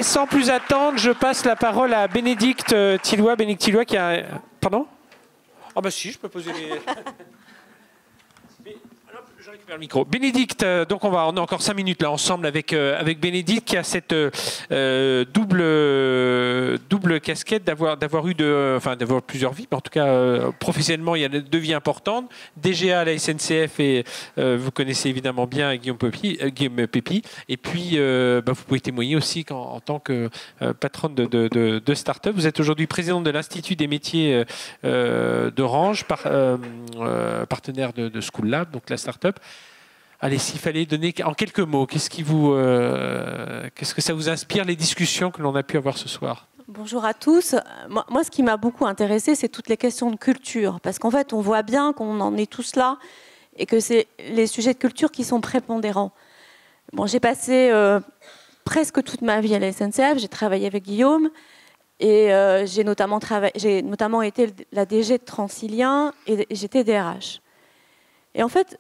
sans plus attendre, je passe la parole à Bénédicte Tilloy. Bénédicte Tilloy qui a... Pardon? Ah bah si, je peux poser les... Je récupère le micro. Bénédicte, donc on a encore 5 minutes là ensemble avec Bénédicte qui a cette double casquette d'avoir plusieurs vies, mais en tout cas professionnellement il y a 2 vies importantes. DGA à la SNCF et vous connaissez évidemment bien Guillaume Pépi. Et puis vous pouvez témoigner aussi en tant que patronne de start-up. Vous êtes aujourd'hui présidente de l'Institut des métiers d'Orange, partenaire de School Lab, donc la start-up. Allez, s'il fallait donner en quelques mots, qu'est-ce que ça vous inspire, les discussions que l'on a pu avoir ce soir? Bonjour à tous. Moi, ce qui m'a beaucoup intéressé, c'est toutes les questions de culture. Parce qu'en fait, on voit bien qu'on en est tous là et que c'est les sujets de culture qui sont prépondérants. Bon, j'ai passé presque toute ma vie à la SNCF. J'ai travaillé avec Guillaume et j'ai notamment été la DG de Transilien et j'étais DRH. Et en fait,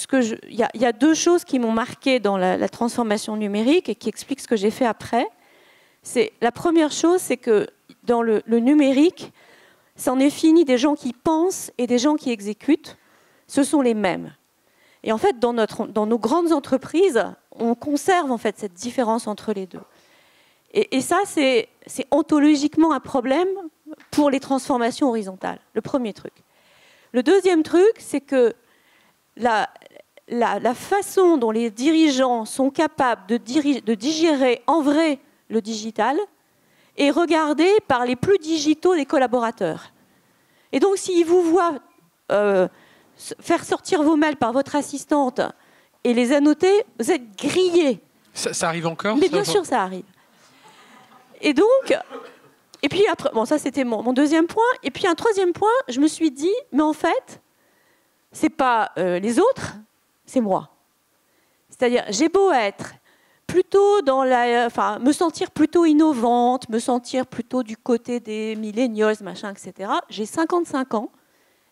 il y a 2 choses qui m'ont marqué dans la transformation numérique et qui expliquent ce que j'ai fait après. La première chose, c'est que dans le numérique, c'en est fini des gens qui pensent et des gens qui exécutent. Ce sont les mêmes. Et en fait, dans nos grandes entreprises, on conserve en fait cette différence entre les 2. Et ça, c'est ontologiquement un problème pour les transformations horizontales. Le premier truc. Le deuxième truc, c'est que la façon dont les dirigeants sont capables de digérer en vrai le digital est regardée par les plus digitaux des collaborateurs. Et donc, s'ils vous voient faire sortir vos mails par votre assistante et les annoter, vous êtes grillés. Ça arrive encore? Mais bien sûr, ça arrive. Et donc, et puis après, bon, ça c'était mon deuxième point. Et puis un troisième point, je me suis dit, mais en fait, c'est pas les autres, c'est moi. C'est-à-dire, j'ai beau être plutôt me sentir plutôt innovante, me sentir plutôt du côté des millennials, machin, etc. J'ai 55 ans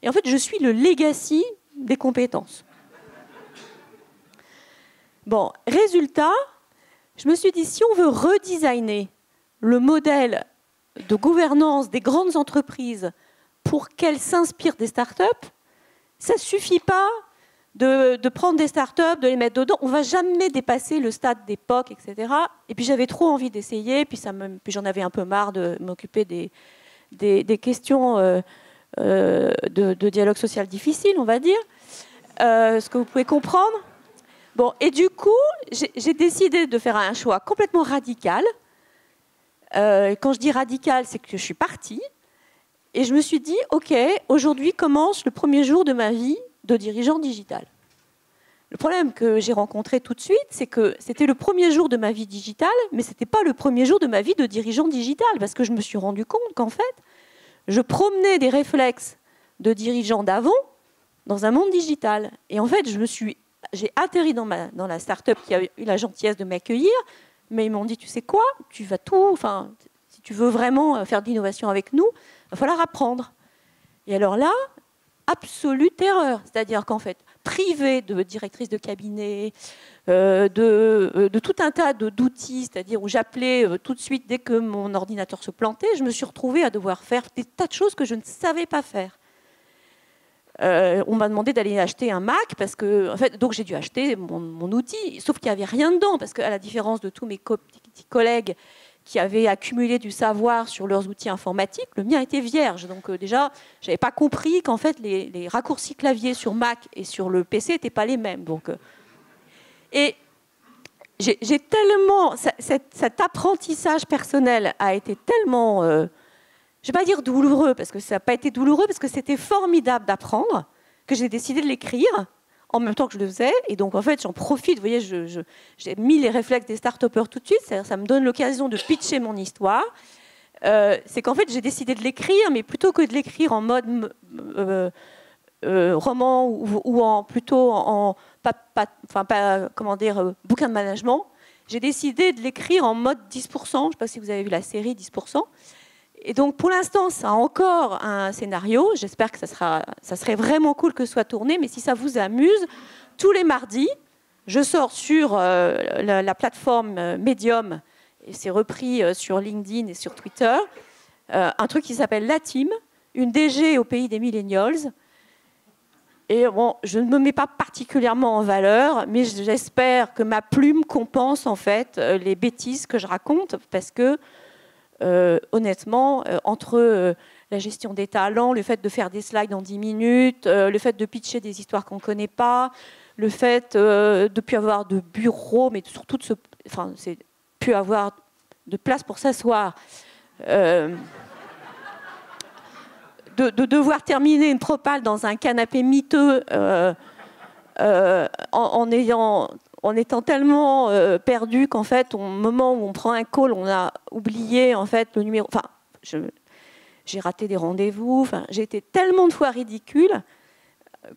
et en fait, je suis le legacy des compétences. Bon, résultat, je me suis dit, si on veut redesigner le modèle de gouvernance des grandes entreprises pour qu'elles s'inspirent des startups, ça ne suffit pas de prendre des startups, de les mettre dedans. On ne va jamais dépasser le stade d'époque, etc. Et puis j'avais trop envie d'essayer, puis j'en avais un peu marre de m'occuper des questions de dialogue social difficile, on va dire, ce que vous pouvez comprendre. Bon, et du coup, j'ai décidé de faire un choix complètement radical. Quand je dis radical, c'est que je suis partie. Et je me suis dit, OK, aujourd'hui commence le premier jour de ma vie de dirigeant digital. Le problème que j'ai rencontré tout de suite, c'est que c'était le premier jour de ma vie digitale, mais ce n'était pas le premier jour de ma vie de dirigeant digital, parce que je me suis rendu compte qu'en fait, je promenais des réflexes de dirigeant d'avant dans un monde digital. Et en fait, j'ai atterri dans la start-up qui a eu la gentillesse de m'accueillir, mais ils m'ont dit, tu sais quoi, tu vas si tu veux vraiment faire de l'innovation avec nous, il va falloir apprendre. Et alors là, absolue terreur. C'est-à-dire qu'en fait, privée de directrice de cabinet, de tout un tas d'outils, c'est-à-dire où j'appelais tout de suite dès que mon ordinateur se plantait, je me suis retrouvée à devoir faire des tas de choses que je ne savais pas faire. On m'a demandé d'aller acheter un Mac, parce que, en fait, donc j'ai dû acheter mon outil, sauf qu'il n'y avait rien dedans, parce qu'à la différence de tous mes petits collègues qui avaient accumulé du savoir sur leurs outils informatiques, le mien était vierge. Donc déjà, je n'avais pas compris qu'en fait, les raccourcis clavier sur Mac et sur le PC n'étaient pas les mêmes. Et j'ai tellement... Cet apprentissage personnel a été tellement... je ne vais pas dire douloureux, parce que ça n'a pas été douloureux, parce que c'était formidable d'apprendre, que j'ai décidé de l'écrire en même temps que je le faisais. Et donc, en fait, j'en profite. Vous voyez, j'ai mis les réflexes des start-upers tout de suite. Ça me donne l'occasion de pitcher mon histoire. C'est qu'en fait, j'ai décidé de l'écrire, mais plutôt que de l'écrire en mode roman ou plutôt en bouquin de management, j'ai décidé de l'écrire en mode 10%. Je ne sais pas si vous avez vu la série 10%. Et donc, pour l'instant, ça a encore un scénario. J'espère que ça serait vraiment cool que ce soit tourné. Mais si ça vous amuse, tous les mardis, je sors sur la plateforme Medium et c'est repris sur LinkedIn et sur Twitter, un truc qui s'appelle La Team, une DG au pays des millennials. Et bon, je ne me mets pas particulièrement en valeur, mais j'espère que ma plume compense en fait les bêtises que je raconte, parce que honnêtement, entre la gestion des talents, le fait de faire des slides en 10 minutes, le fait de pitcher des histoires qu'on ne connaît pas, le fait de ne plus avoir de bureau, mais surtout de c'est plus avoir de place pour s'asseoir, de devoir terminer une propale dans un canapé miteux en étant tellement perdu qu'en fait, au moment où on prend un call, on a oublié en fait le numéro. Enfin, j'ai raté des rendez-vous. Enfin, j'ai été tellement de fois ridicule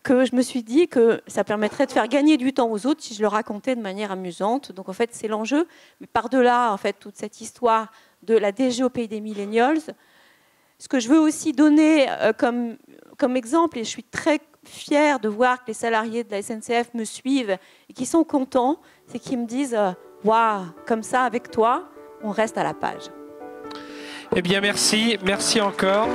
que je me suis dit que ça permettrait de faire gagner du temps aux autres si je le racontais de manière amusante. Donc en fait, c'est l'enjeu. Mais par-delà, en fait, toute cette histoire de la DG au pays des millennials, ce que je veux aussi donner comme exemple, et je suis très fière de voir que les salariés de la SNCF me suivent et qui sont contents, c'est qu'ils me disent « Waouh, comme ça, avec toi, on reste à la page ». Eh bien, merci. Merci encore.